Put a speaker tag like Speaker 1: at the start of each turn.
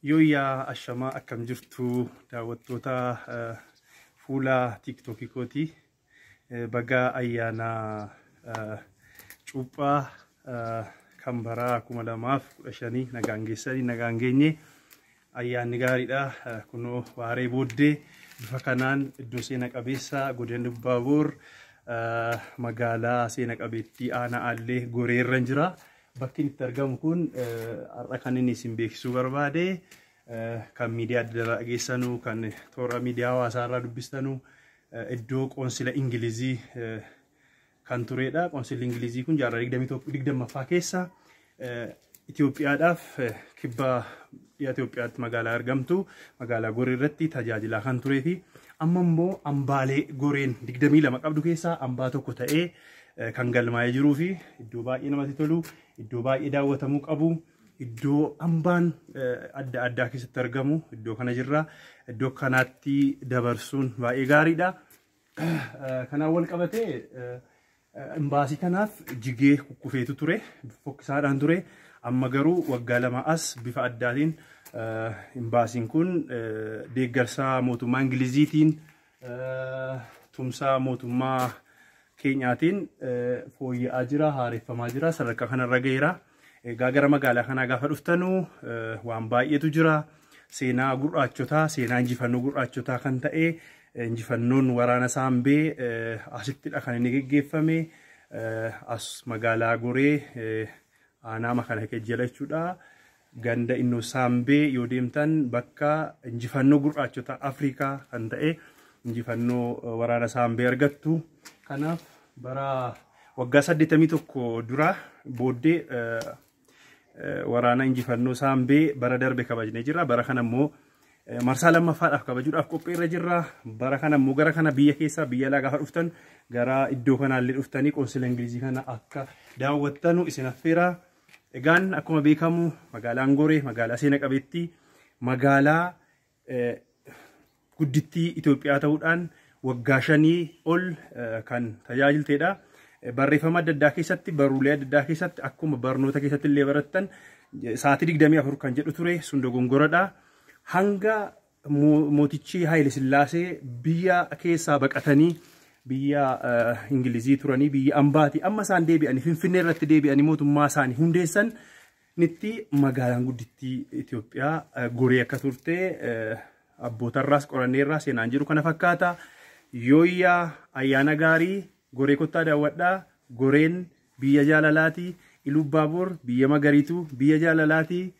Speaker 1: Yooyaa ashamaa akkam jirtu daawwattoota fuula TikTok kooti baga ayyaana cuuphaa kan bara 2015 nagaan geessanii nagaan geenye ayyaanni gaariidha kunoo waaree booddee bifa kanaan iddoo seena qabeessa godina Baabuur magaalaa seena qabeettii aanaa Allee Goreerran jira. Bakki itti argamu kun har'a kan inni isin beeksisuu barbaade kan miidiyaa adda addaa geessanu kan toora miidiyaa hawaasaa irraa dubbistanu iddoo qoonsila Ingilizii kan turedha. Qoonsila Ingilizii kun jaarraa 20ffaa keessa Itoophiyaadhaaf kibba Itoophiyaatti magaalaa argamtu magaalaa Goree irratti tajaajilaa kan turee fi amma immoo hambaalee Goreen 22 qabdu keessaa hambaa tokko ta'ee kan galmaa'ee jiruu fi iddoo baay'ee namatti tolu, iddoo baay'ee daawwatamuu qabu, iddoo hambaan adda addaa keessatti argamu, iddoo kana jirra. Iddoo kanaatti dabarsuun baay'ee gaariidha. Kanaan wal qabatee imbaasii kanaaf jigee kukkufeetu ture, fokkisaadhaan ture. Amma garuu waggaa lama as bifa addaatiin imbaasiin kun deeggarsa mootummaa Ingiliziitiin tumsa mootummaa Keenyaatiin fooyya'aa jira, haareffamaa jira, sadarkaa kanarra gaheera. Egaa gara magaalaa kanaa gaafa dhuftanu waan baay'eetu jira. Seenaa gurraachotaa, seenaa injifannoo gurraachotaa kan ta'e injifannoon waraana Saambee asittidha kan inni geggeeffame. As magaalaa Goree aanaa makana jala jechuudha. Ganda innoo Saambee yoo deemtan bakka injifannoo gurraachotaa Afrikaa kan ta'e injifannoo waraana Saambee argattu. Kanaaf bara waggaa 81 dura booddee waraana injifannoo Saambee bara darbe kabajnee jirra. Bara kana immoo marsaa lammaffaadhaaf kabajuudhaaf qophiirra jirra. Bara kana immoo gara kana biyya keessaa biyya alaa gaafa dhuftan gara iddoo kanaallee dhuftanii qoonsila Ingilizii kana akka daawwattanu isin affeera. Egaan akkuma beekamu magaalaan Goree magaalaa seena qabeettii magaalaa guddittii Itoophiyaa ta'uudhaan waggaa 5 ol kan tajaajilteedha. Barreeffama adda addaa keessatti baruulee adda addaa keessatti akkuma barnoota keessatti illee barattan sa'aatii 24 kan jedhu ture sun dogongoradha. Hanga mootichi Haayile Sillaasee biyya keessaa baqatanii biyya Ingilizii turanii biyya ambaatii amma isaan deebi'anii Finfinnee irratti deebi'anii mootummaa isaanii hundeessan nitti magaalaan guddittii Itoophiyaa Goree akka turte abbootarraas qoranneerraa seenaan jiru kana fakkaata. Yooyaa ayyaana gaarii Goree kottaa daawwadhaa. Goreen biyya jaalalaati. Iluu Baabuur biyya magariitu biyya jaalalaati.